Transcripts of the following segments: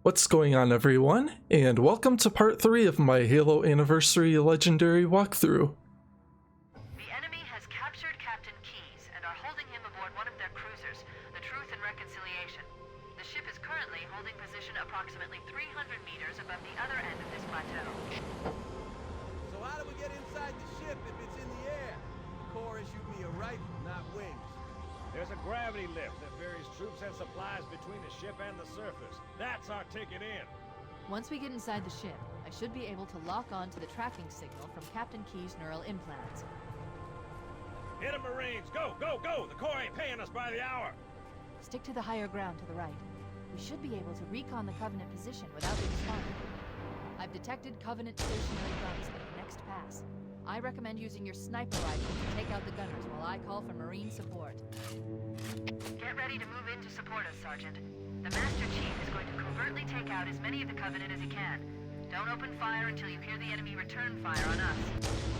What's going on, everyone, and welcome to part 3 of my Halo Anniversary Legendary walkthrough. The enemy has captured Captain Keyes and are holding him aboard one of their cruisers, the Truth and Reconciliation. The ship is currently holding position approximately 300 meters above the other end of this plateau. So how do we get inside the ship if it's in the air? The Corps issued me a rifle, not wings. There's a gravity lift that ferries troops and supplies between the ship and the surface. That's our ticket in. Once we get inside the ship, I should be able to lock on to the tracking signal from Captain Keyes' neural implants. Hit 'em, Marines! Go, go, go! The Corps ain't paying us by the hour! Stick to the higher ground to the right. We should be able to recon the Covenant position without being spotted. I've detected Covenant stationary guns at the next pass. I recommend using your sniper rifle to take out the gunners while I call for Marine support. Get ready to move in to support us, Sergeant. The Master Chief is going to covertly take out as many of the Covenant as he can. Don't open fire until you hear the enemy return fire on us.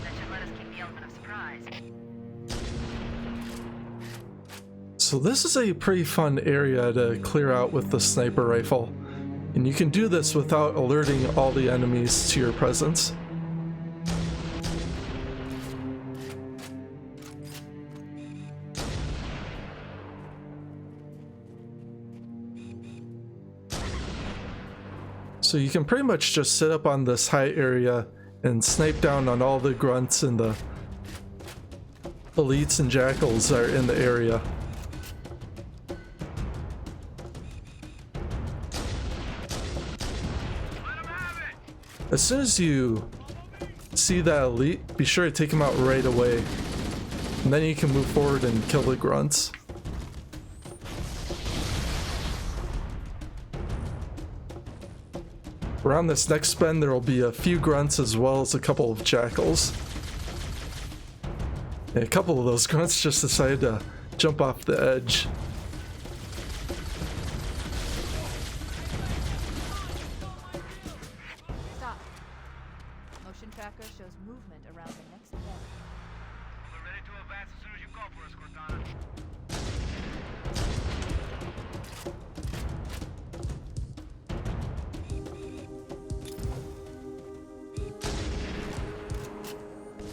That should let us keep the element of surprise. So this is a pretty fun area to clear out with the sniper rifle, and you can do this without alerting all the enemies to your presence. So you can pretty much just sit up on this high area and snipe down on all the grunts and the elites and jackals that are in the area. As soon as you see that elite, be sure to take him out right away, and then you can move forward and kill the grunts. Around this next bend, there will be a few grunts as well as a couple of jackals. And a couple of those grunts just decided to jump off the edge. Stop. Motion tracker shows movement around the next bend. We're ready to advance as soon as you call for us, Cortana.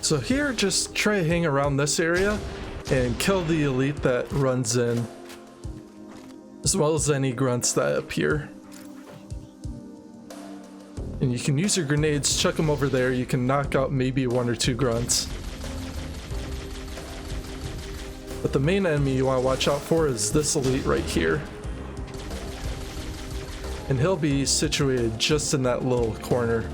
So here, just try to hang around this area and kill the elite that runs in, as well as any grunts that appear. And you can use your grenades, chuck them over there, you can knock out maybe one or two grunts. But the main enemy you want to watch out for is this elite right here. And he'll be situated just in that little corner.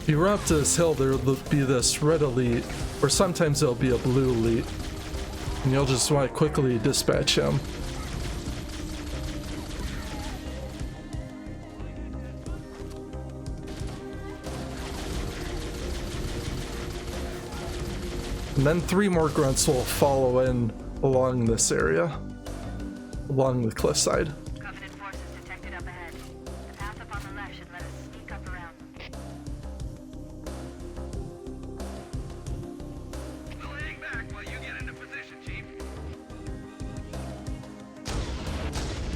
If you run up to this hill, there will be this red elite, or sometimes there'll be a blue elite, and you'll just want to quickly dispatch him. And then 3 more grunts will follow in along this area, along the cliffside. Covenant forces detected up ahead. The path up on the left should let us sneak up around them. We'll hang back while you get into position, Chief.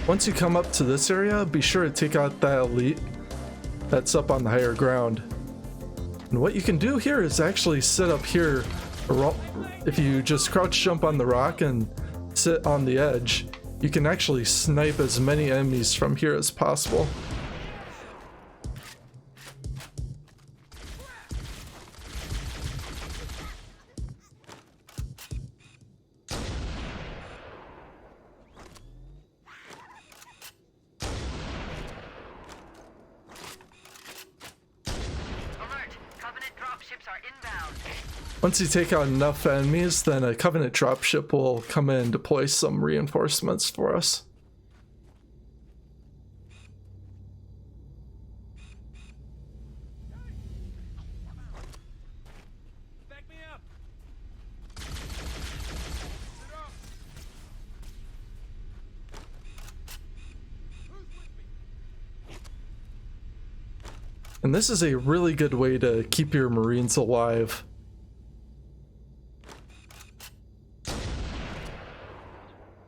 Once you come up to this area, be sure to take out that elite that's up on the higher ground. And what you can do here is actually sit up here. If you just crouch jump on the rock and sit on the edge, you can actually snipe as many enemies from here as possible. Alert! Covenant dropships are inbound. Once you take out enough enemies, then a Covenant dropship will come in and deploy some reinforcements for us. Back me up! Who's with me? And this is a really good way to keep your Marines alive.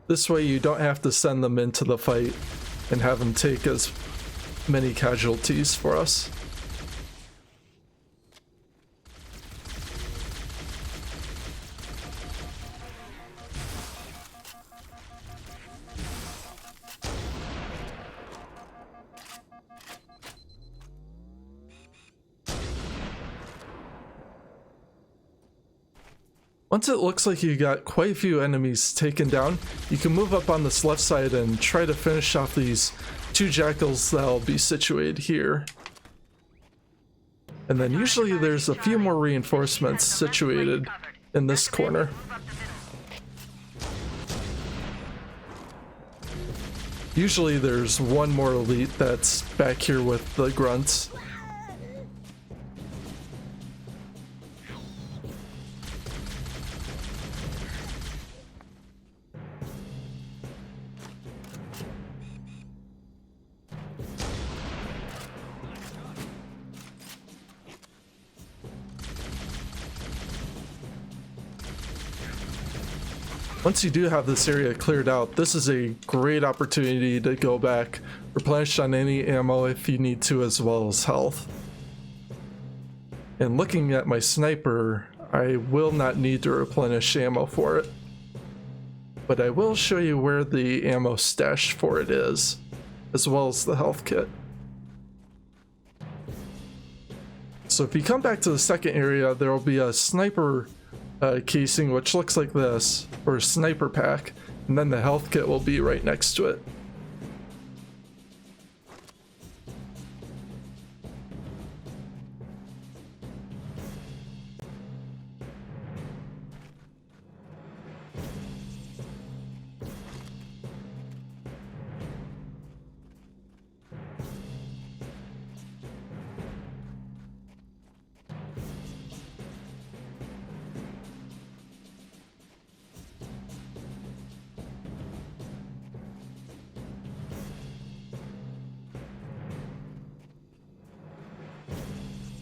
This way you don't have to send them into the fight and have them take as many casualties for us. Once it looks like you got quite a few enemies taken down, you can move up on this left side and try to finish off these 2 jackals that'll be situated here. And then usually there's a few more reinforcements situated in this corner. Usually there's one more elite that's back here with the grunts. Once you do have this area cleared out, this is a great opportunity to go back, replenish on any ammo if you need to, as well as health. And looking at my sniper, I will not need to replenish ammo for it, but I will show you where the ammo stash for it is, as well as the health kit. So if you come back to the second area, there will be a sniper casing which looks like this, or a sniper pack, and then the health kit will be right next to it.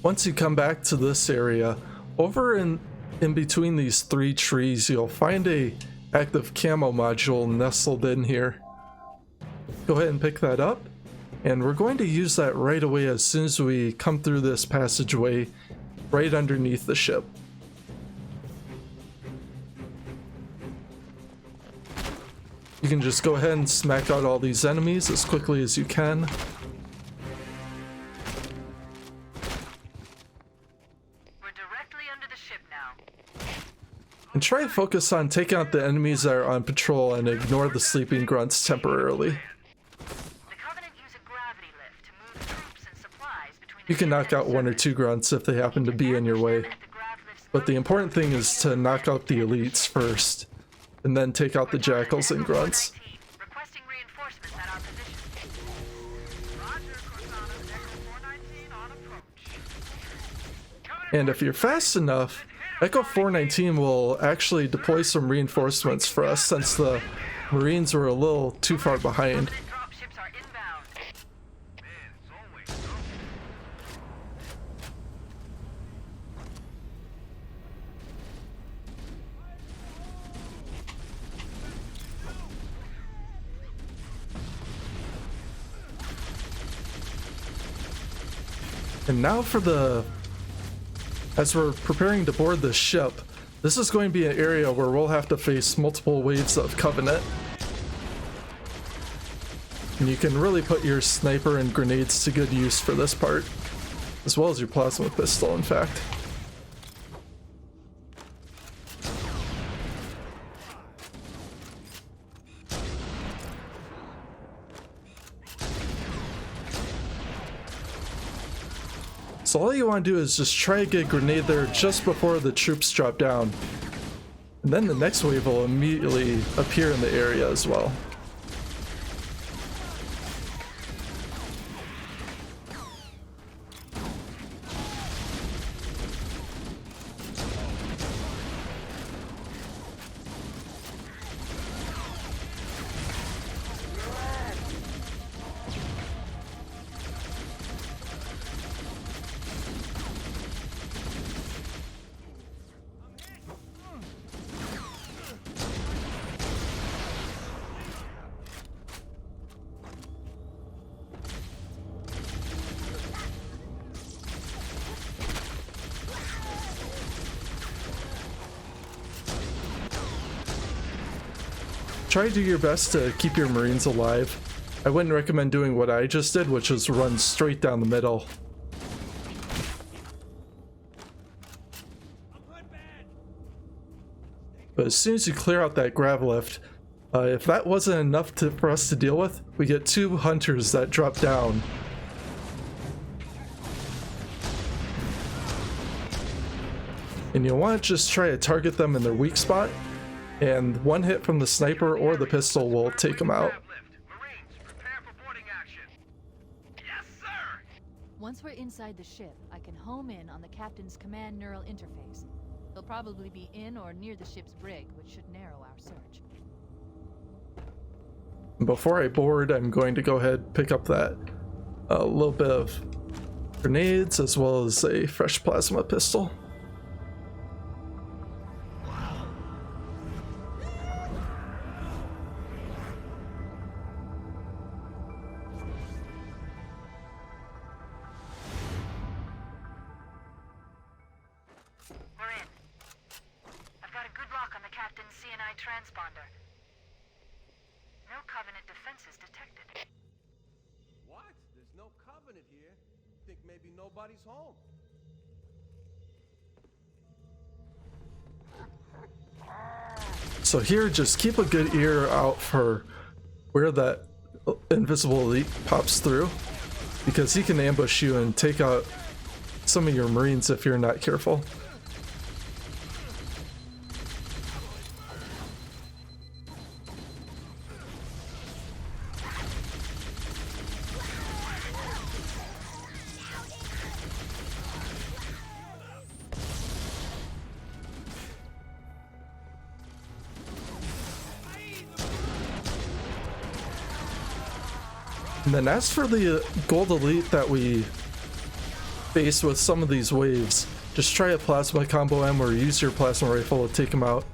Once you come back to this area, over in between these 3 trees, you'll find a active camo module nestled in here. Go ahead and pick that up, and we're going to use that right away as soon as we come through this passageway right underneath the ship. You can just go ahead and smack out all these enemies as quickly as you can. And try to focus on taking out the enemies that are on patrol and ignore the sleeping grunts temporarily. You can knock out 1 or 2 grunts if they happen to be in your way, but the important thing is to knock out the elites first, and then take out the jackals and grunts. And if you're fast enough, Echo 419 will actually deploy some reinforcements for us since the Marines were a little too far behind. And now for as we're preparing to board the ship, this is going to be an area where we'll have to face multiple waves of Covenant. And you can really put your sniper and grenades to good use for this part, as well as your plasma pistol, in fact. So all you want to do is just try to get a grenade there just before the troops drop down. And then the next wave will immediately appear in the area as well. try to do your best to keep your Marines alive. I wouldn't recommend doing what I just did, which is run straight down the middle. But as soon as you clear out that grav lift, if that wasn't enough for us to deal with, we get 2 hunters that drop down. And you'll want to just try to target them in their weak spot, and one hit from the sniper or the pistol will take them out. Once we're inside the ship, I can home in on the captain's command neural interface. They'll probably be in or near the ship's brig, which should narrow our search. Before I board, I'm going to go ahead and pick up that little bit of grenades as well as a fresh plasma pistol. We're in. I've got a good lock on the captain's CNI transponder. No Covenant defenses detected. What? There's no Covenant here. Think maybe nobody's home. So here, just keep a good ear out for where that invisible elite pops through, because he can ambush you and take out some of your Marines if you're not careful. And then as for the gold elite that we face with some of these waves, just try a plasma combo M or use your plasma rifle to take them out.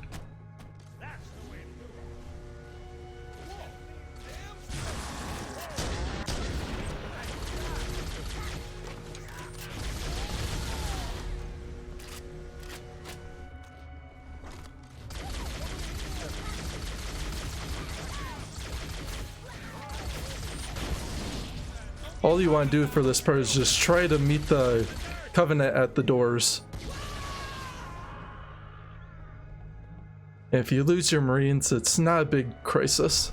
All you want to do for this part is just try to meet the Covenant at the doors. And if you lose your Marines, it's not a big crisis.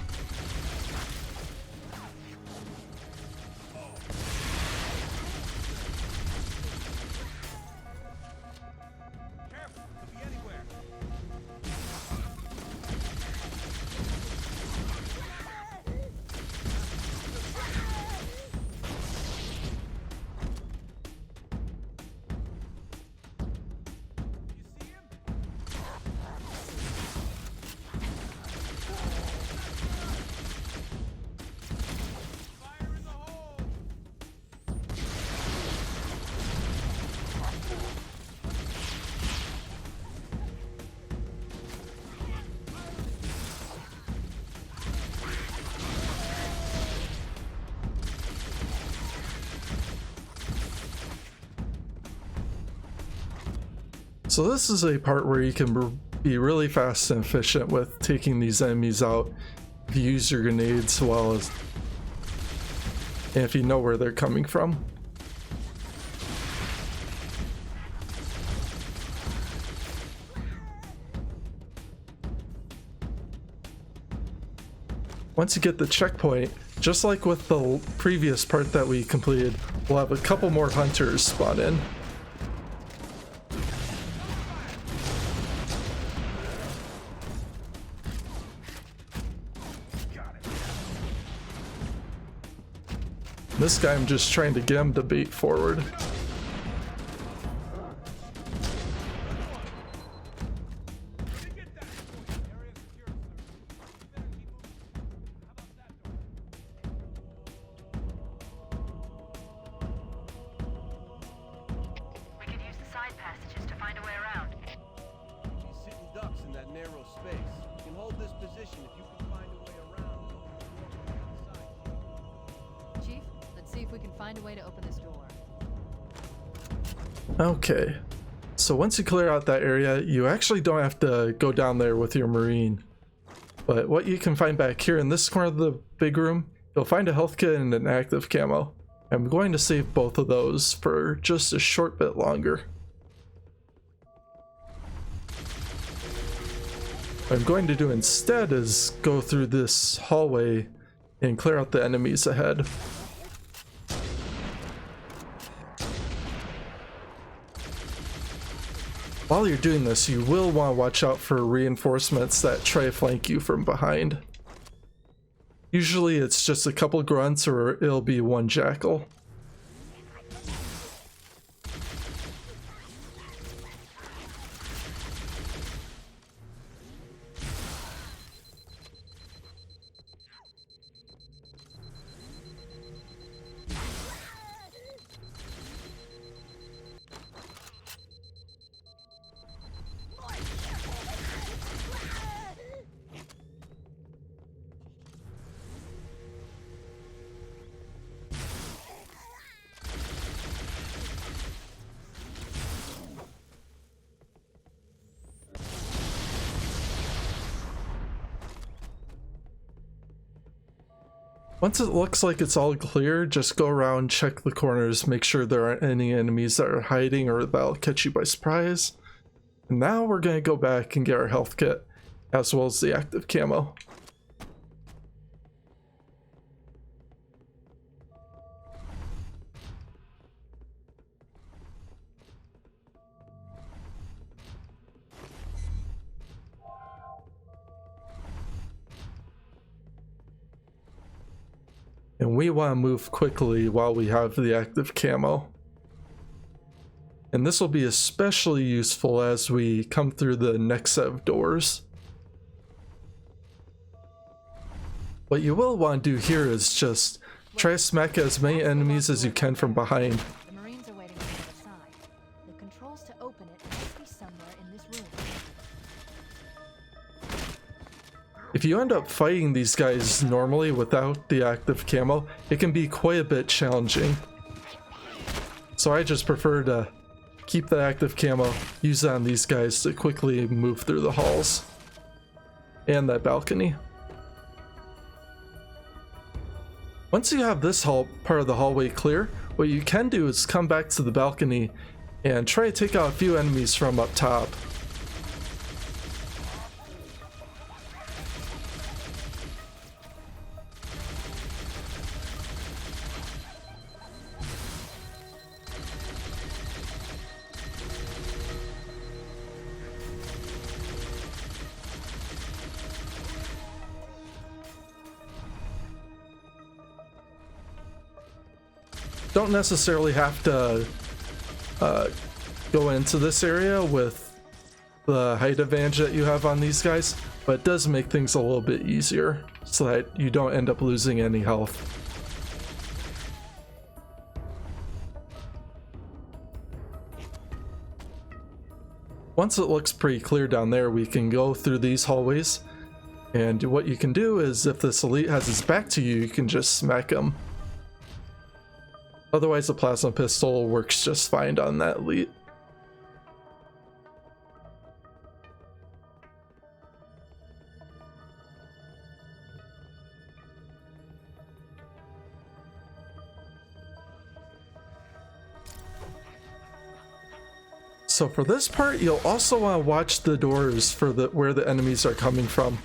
So this is a part where you can be really fast and efficient with taking these enemies out if you use your grenades well as, and if you know where they're coming from. Once you get the checkpoint, just like with the previous part that we completed, we'll have a couple more hunters spawn in. This guy, I'm just trying to get him to bait forward. We could use the side passages to find a way around. He's sitting ducks in that narrow space. You can hold this position if you can find a way around. Chief, let's see if we can find a way to open this door. Okay, so once you clear out that area, you actually don't have to go down there with your Marine. But what you can find back here in this corner of the big room, you'll find a health kit and an active camo. I'm going to save both of those for just a short bit longer. What I'm going to do instead is go through this hallway and clear out the enemies ahead. While you're doing this, you will want to watch out for reinforcements that try to flank you from behind. Usually it's just a couple grunts or it'll be one jackal. Once it looks like it's all clear, just go around, check the corners, make sure there aren't any enemies that are hiding or that'll catch you by surprise. And now we're going to go back and get our health kit, as well as the active camo. And we want to move quickly while we have the active camo. And this will be especially useful as we come through the next set of doors. What you will want to do here is just try to smack as many enemies as you can from behind. The Marines are waiting on the other side. The controls to open it must be somewhere in this room. If you end up fighting these guys normally without the active camo, it can be quite a bit challenging. So I just prefer to keep the active camo, use it on these guys to quickly move through the halls and that balcony. Once you have this part of the hallway clear, what you can do is come back to the balcony and try to take out a few enemies from up top. Don't necessarily have to go into this area with the height advantage that you have on these guys, but it does make things a little bit easier so that you don't end up losing any health. Once it looks pretty clear down there, we can go through these hallways, and what you can do is if this elite has his back to you, you can just smack him. Otherwise, the plasma pistol works just fine on that elite. So for this part, you'll also want to watch the doors for where the enemies are coming from.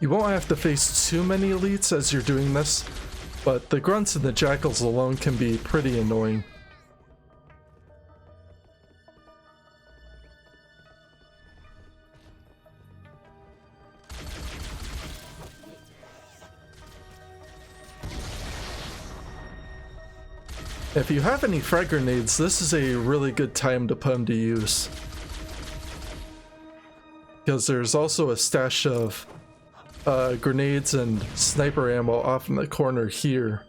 You won't have to face too many elites as you're doing this, but the grunts and the jackals alone can be pretty annoying. If you have any frag grenades, this is a really good time to put them to use, because there's also a stash of grenades and sniper ammo off in the corner here.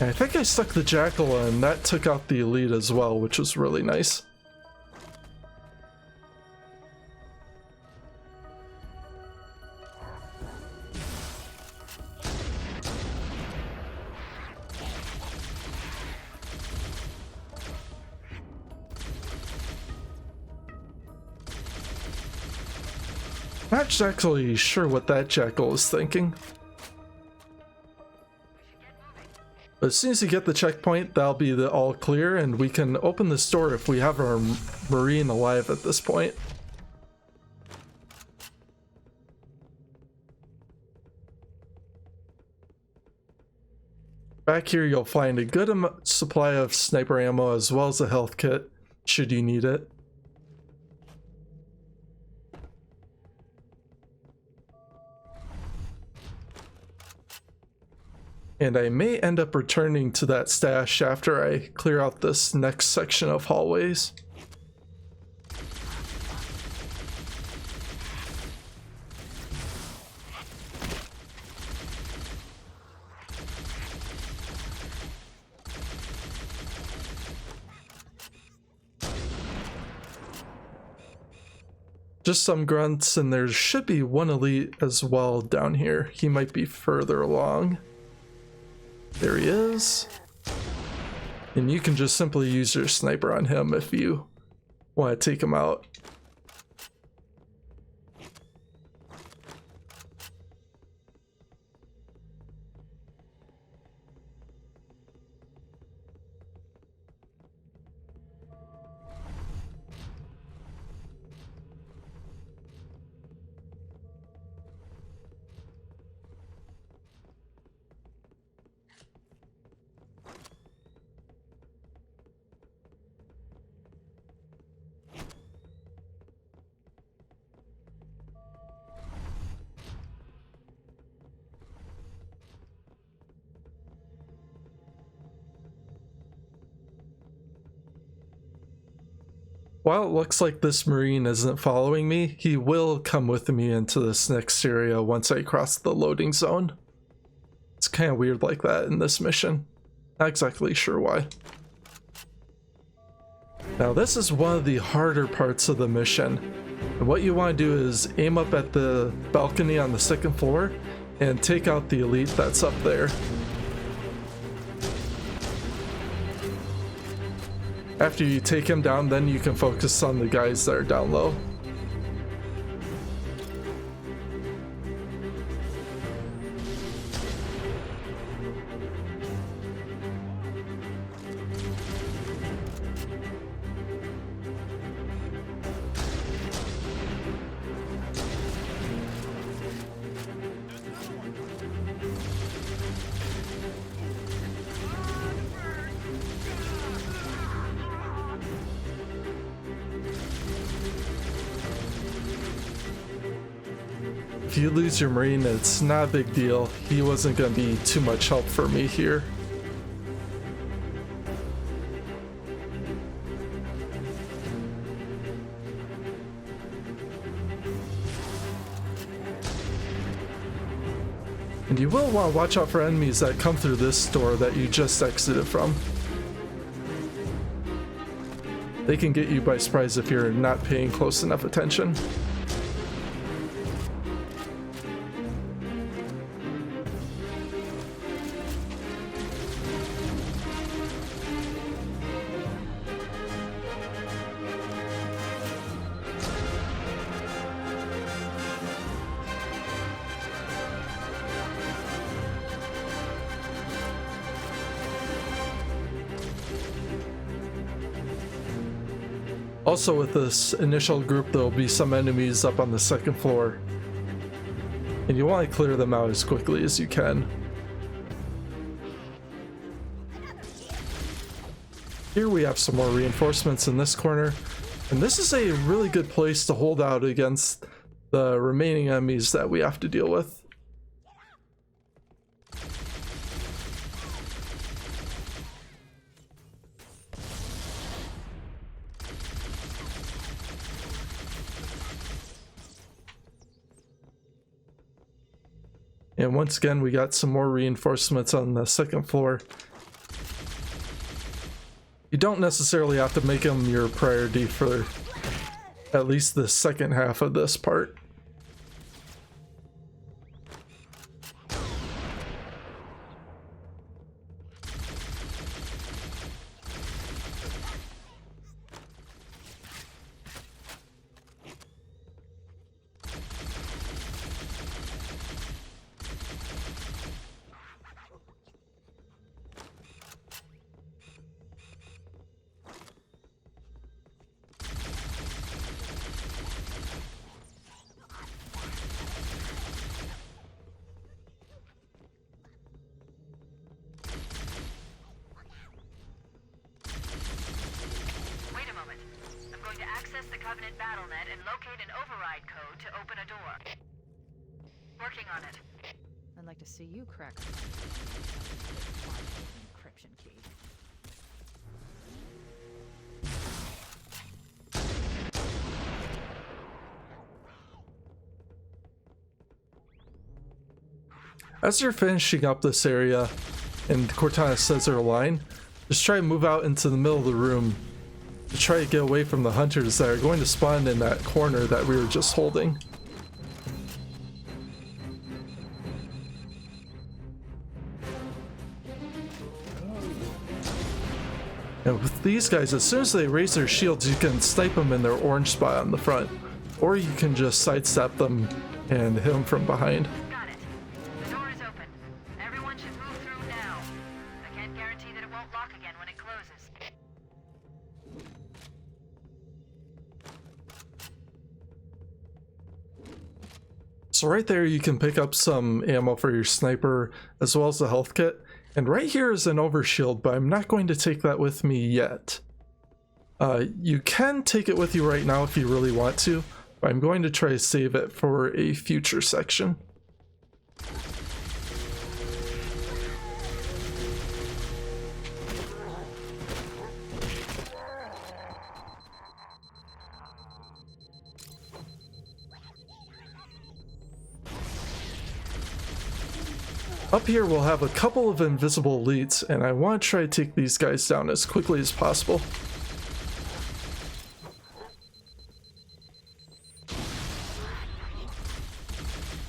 And I think I stuck the jackal and that took out the elite as well, which was really nice. Not exactly sure what that jackal is thinking. But as soon as you get the checkpoint, that'll be the all clear, and we can open this door if we have our Marine alive at this point. Back here you'll find a good supply of sniper ammo as well as a health kit, should you need it. And I may end up returning to that stash after I clear out this next section of hallways. Just some grunts, and there should be one elite as well down here. He might be further along. There he is. And you can just simply use your sniper on him if you want to take him out. While it looks like this Marine isn't following me, he will come with me into this next area once I cross the loading zone. It's kind of weird like that in this mission. Not exactly sure why. Now this is one of the harder parts of the mission. And what you want to do is aim up at the balcony on the second floor and take out the elite that's up there. After you take him down, then you can focus on the guys that are down low. If you lose your Marine, it's not a big deal. He wasn't going to be too much help for me here. And you will want to watch out for enemies that come through this door that you just exited from. They can get you by surprise if you're not paying close enough attention. Also with this initial group, there will be some enemies up on the second floor. And you want to clear them out as quickly as you can. Here we have some more reinforcements in this corner. And this is a really good place to hold out against the remaining enemies that we have to deal with. And once again, we got some more reinforcements on the second floor. You don't necessarily have to make them your priority for at least the second half of this part. Wait a moment. I'm going to access the Covenant BattleNet and locate an override code to open a door. Working on it. I'd like to see you crack an encryption key. As you're finishing up this area and Cortana says her line, just try to move out into the middle of the room to try to get away from the hunters that are going to spawn in that corner that we were just holding. And with these guys, as soon as they raise their shields, you can snipe them in their orange spot on the front, or you can just sidestep them and hit them from behind. Got it. The door is open. Everyone should move through now. I can't guarantee that it won't lock again when it closes. So right there you can pick up some ammo for your sniper as well as the health kit. And right here is an overshield, but I'm not going to take that with me yet. You can take it with you right now if you really want to, but I'm going to try to save it for a future section. Up here we'll have a couple of invisible elites, and I want to try to take these guys down as quickly as possible.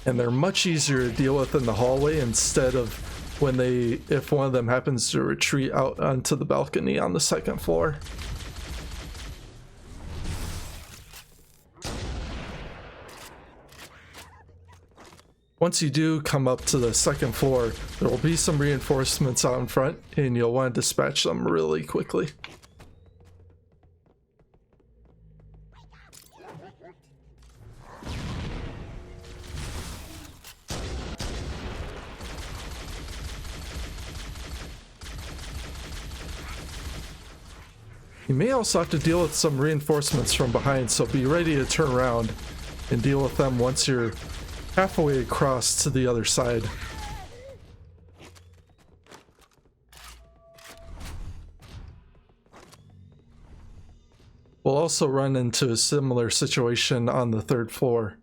And they're much easier to deal with in the hallway instead of when if one of them happens to retreat out onto the balcony on the second floor. Once you do come up to the second floor, there will be some reinforcements out in front, and you'll want to dispatch them really quickly. You may also have to deal with some reinforcements from behind, so be ready to turn around and deal with them once you're halfway across to the other side. We'll also run into a similar situation on the third floor.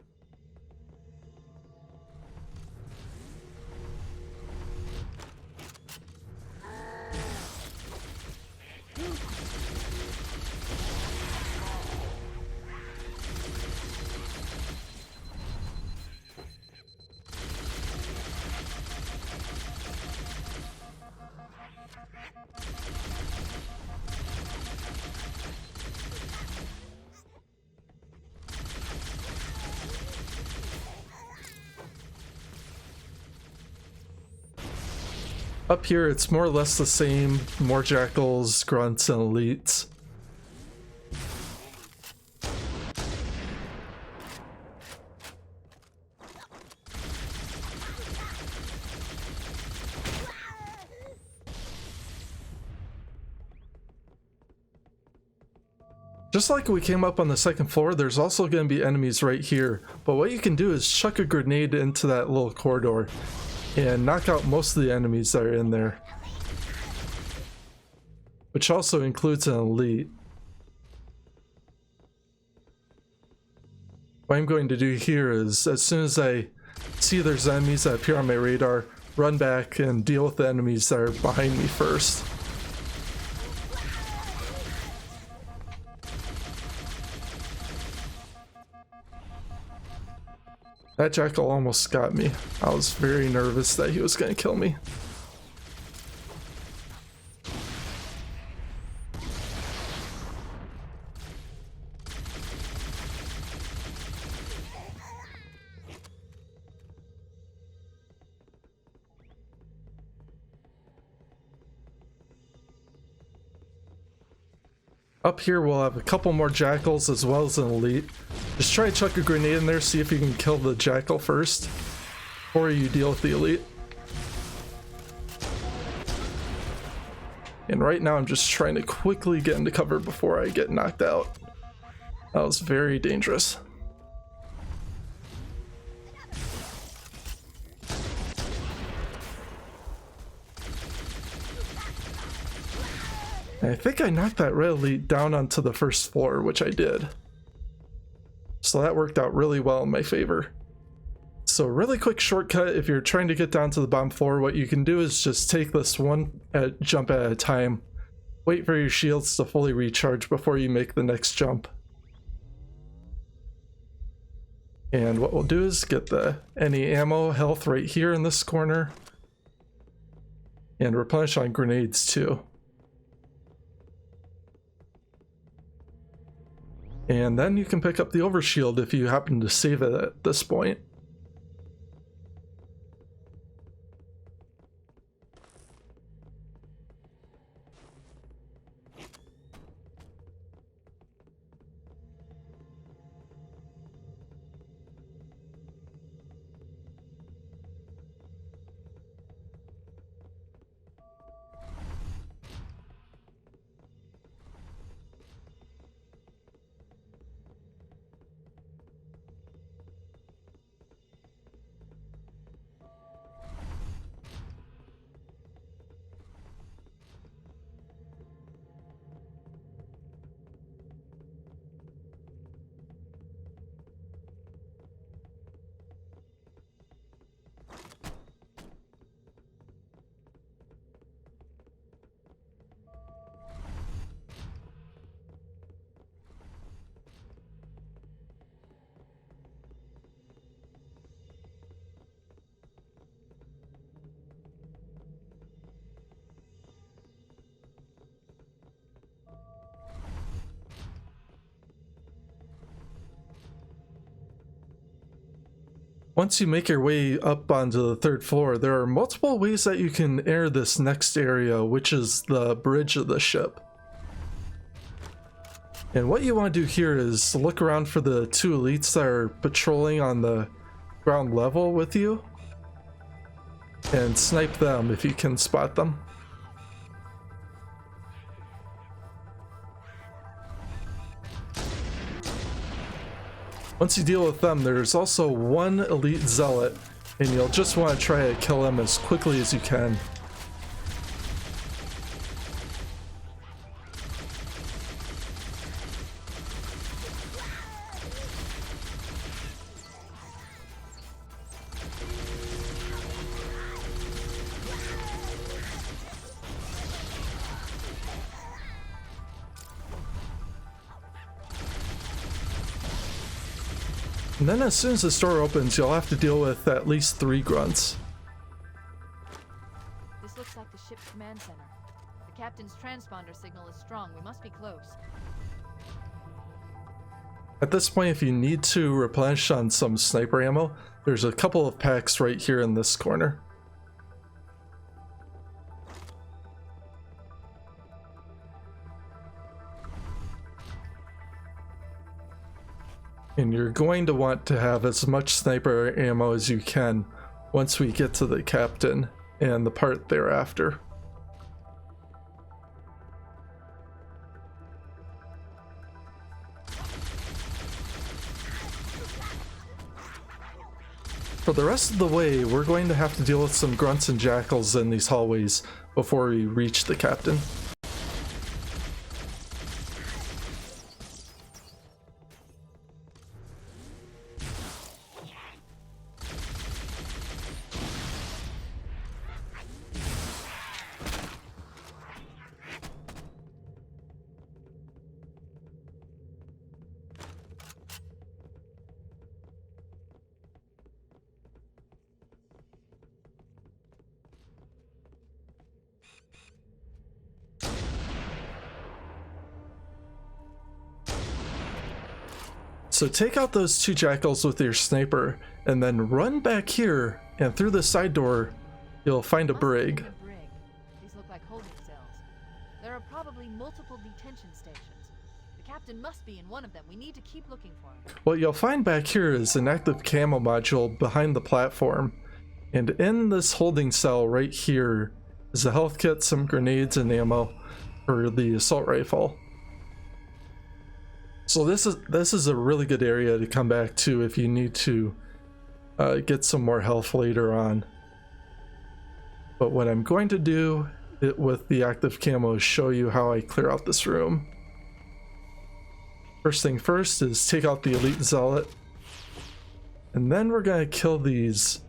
Up here, it's more or less the same, more jackals, grunts, and elites. Just like we came up on the second floor, there's also going to be enemies right here, but what you can do is chuck a grenade into that little corridor and knock out most of the enemies that are in there, which also includes an elite. What I'm going to do here is, as soon as I see there's enemies that appear on my radar, run back and deal with the enemies that are behind me first. That jackal almost got me. I was very nervous that he was going to kill me. Up here we'll have a couple more jackals as well as an elite. Just try to chuck a grenade in there, see if you can kill the jackal first before you deal with the elite. And right now I'm just trying to quickly get into cover before I get knocked out. That was very dangerous. I think I knocked that red elite down onto the first floor, which I did. So that worked out really well in my favor. So really quick shortcut, if you're trying to get down to the bottom floor, what you can do is just take this one jump at a time. Wait for your shields to fully recharge before you make the next jump. And what we'll do is get any ammo health right here in this corner. And replenish on grenades too. And then you can pick up the overshield if you happen to save it at this point. Once you make your way up onto the third floor, there are multiple ways that you can enter this next area, which is the bridge of the ship. And what you want to do here is look around for the two elites that are patrolling on the ground level with you, and snipe them if you can spot them. Once you deal with them, there's also one elite zealot, and you'll just want to try to kill him as quickly as you can. And then as soon as the door opens, you'll have to deal with at least 3 grunts. This looks like the ship's command center. The captain's transponder signal is strong. We must be close. At this point, if you need to replenish on some sniper ammo, there's a couple of packs right here in this corner. And you're going to want to have as much sniper ammo as you can once we get to the captain and the part thereafter. For the rest of the way, we're going to have to deal with some grunts and jackals in these hallways before we reach the captain. So take out those 2 jackals with your sniper, and then run back here, and through the side door, you'll find a brig. Must have been a brig. These look like holding cells. There are probably multiple detention stations. The captain must be in one of them. We need to keep looking for him. What you'll find back here is an active camo module behind the platform. And in this holding cell right here is a health kit, some grenades, and ammo for the assault rifle. So this is a really good area to come back to if you need to get some more health later on. But what I'm going to do with the active camo is show you how I clear out this room. First thing first is take out the elite zealot, and then we're gonna kill these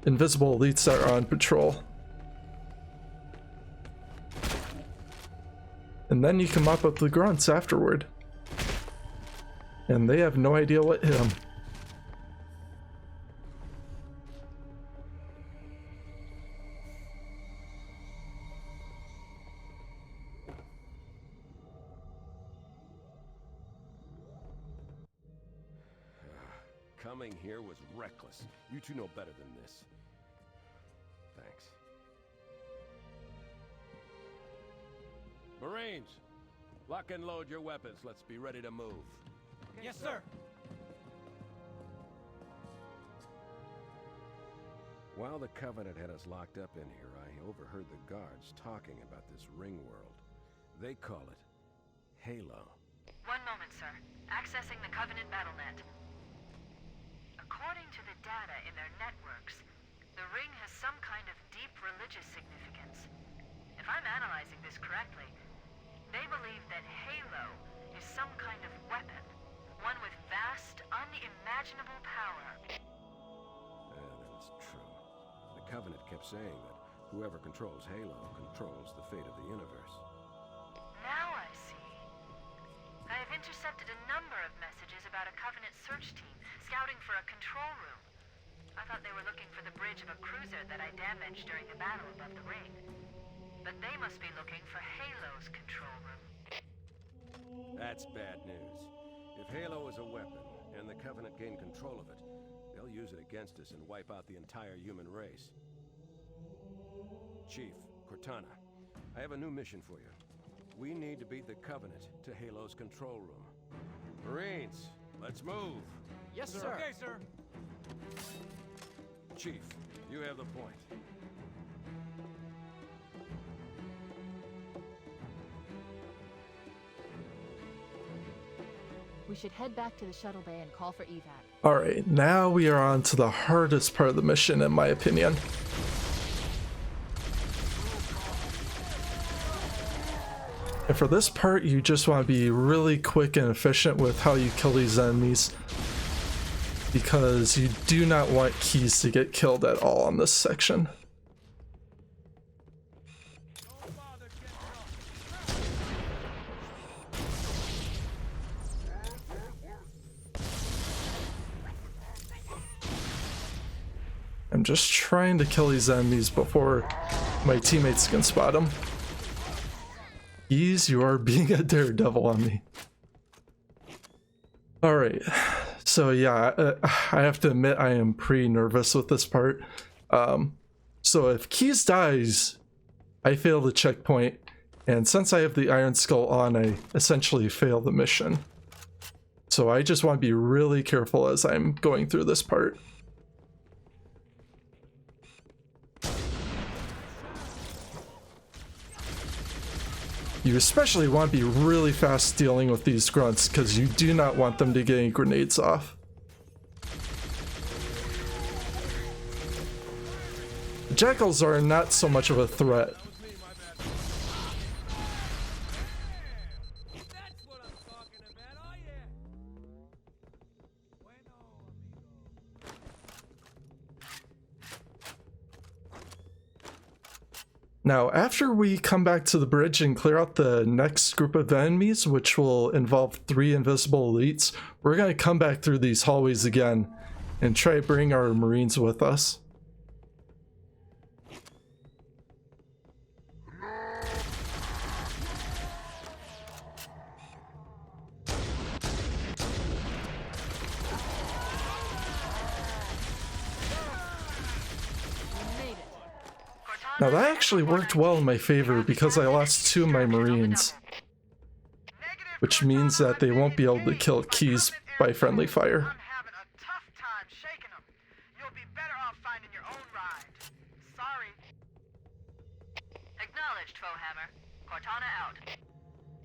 invisible elites that are on patrol. And then you can mop up the grunts afterward. And they have no idea what hit them. Coming here was reckless. You two know better than this. Thanks. Marines, lock and load your weapons. Let's be ready to move. Yes, sir. While the Covenant had us locked up in here, I overheard the guards talking about this ring world. They call it Halo. One moment, sir. Accessing the Covenant BattleNet. According to the data in their networks, the ring has some kind of deep religious significance. If I'm analyzing this correctly, they believe that Halo is some kind of weapon, one with vast, unimaginable power. That's true. The Covenant kept saying that whoever controls Halo controls the fate of the universe. Now I see. I have intercepted a number of messages about a Covenant search team scouting for a control room. I thought they were looking for the bridge of a cruiser that I damaged during the battle above the ring. But they must be looking for Halo's control room. That's bad news. If Halo is a weapon, and the Covenant gain control of it, they'll use it against us and wipe out the entire human race. Chief, Cortana, I have a new mission for you. We need to beat the Covenant to Halo's control room. Marines, let's move! Yes, sir. Okay, sir. Chief, you have the point. We should head back to the shuttle bay and call for evac. Alright, now we are on to the hardest part of the mission, in my opinion. And for this part, you just want to be really quick and efficient with how you kill these enemies, because you do not want keys to get killed at all on this section. I'm just trying to kill these enemies before my teammates can spot them. Keys, you are being a daredevil on me. Alright, so yeah, I have to admit I am pretty nervous with this part. So if Keys dies, I fail the checkpoint, and since I have the Iron Skull on, I essentially fail the mission. So I just want to be really careful as I'm going through this part. You especially want to be really fast dealing with these grunts, because you do not want them to get any grenades off. The jackals are not so much of a threat. Now, after we come back to the bridge and clear out the next group of enemies, which will involve 3 invisible elites, we're going to come back through these hallways again and try to bring our Marines with us. Now that actually worked well in my favor because I lost 2 of my Marines, which means that they won't be able to kill Keys by friendly fire. I'm having a tough time shaking them. You'll be better off finding your own ride. Sorry. Acknowledged, Foehammer. Cortana out.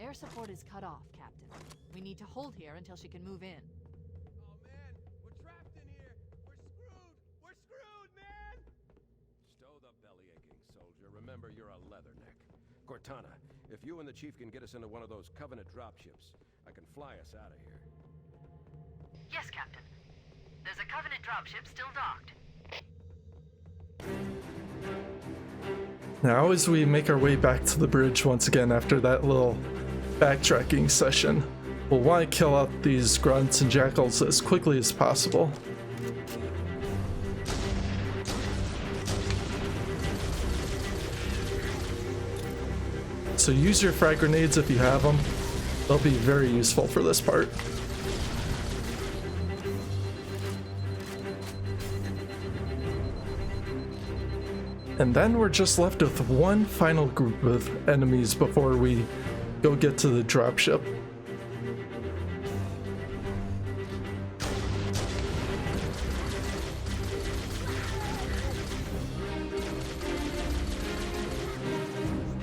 Air support is cut off, Captain. We need to hold here until she can move in. Oh man, we're trapped in here. We're screwed, man. Stow the belly aching, soldier. Remember, you're a leatherneck. Cortana, if you and the chief can get us into one of those Covenant dropships, I can fly us out of here. Yes, Captain. There's a Covenant dropship still docked. Now as we make our way back to the bridge once again after that little backtracking session, we'll want to kill out these grunts and jackals as quickly as possible. So use your frag grenades if you have them. They'll be very useful for this part. And then we're just left with one final group of enemies before we go get to the dropship.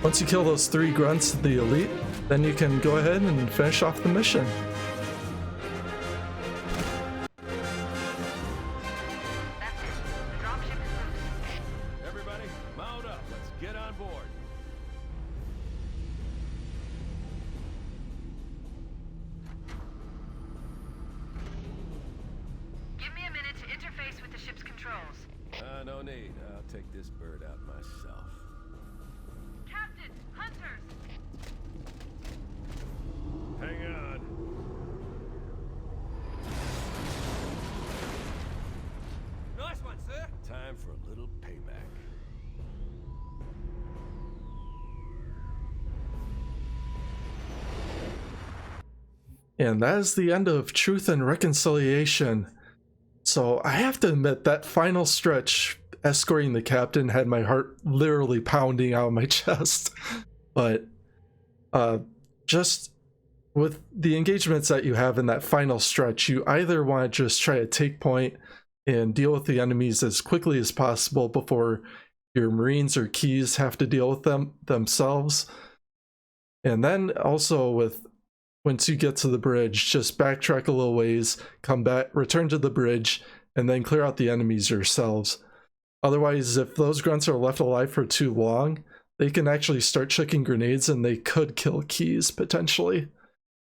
Once you kill those 3 grunts, the elite, then you can go ahead and finish off the mission. That's it. The dropship is loose. Everybody, mount up. Let's get on board. Give me a minute to interface with the ship's controls. No need. I'll take this bird out myself. Captain! Hunters! Hang on. Nice one, sir. Time for a little payback. And that is the end of Truth and Reconciliation. So I have to admit that final stretch escorting the captain had my heart literally pounding out of my chest. But just with the engagements that you have in that final stretch, you either want to just try to take point and deal with the enemies as quickly as possible before your Marines or Keys have to deal with them themselves. And then also with once you get to the bridge, just backtrack a little ways, come back, return to the bridge, and then clear out the enemies yourselves. Otherwise, if those grunts are left alive for too long, they can actually start chucking grenades and they could kill Keys potentially.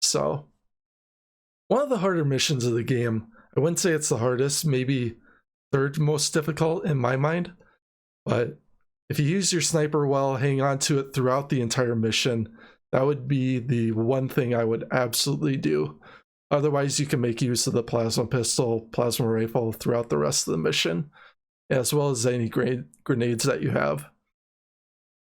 So, one of the harder missions of the game. I wouldn't say it's the hardest, maybe 3rd most difficult in my mind. But if you use your sniper well, hang on to it throughout the entire mission, that would be the one thing I would absolutely do. Otherwise, you can make use of the plasma pistol, plasma rifle throughout the rest of the mission, as well as any grenades that you have.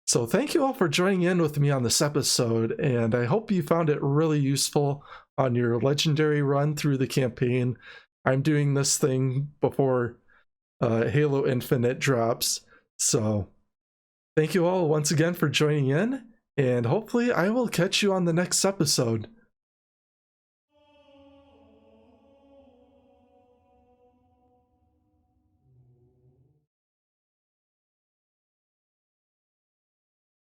So thank you all for joining in with me on this episode, and I hope you found it really useful on your legendary run through the campaign. I'm doing this thing before Halo Infinite drops, so thank you all once again for joining in. And hopefully I will catch you on the next episode.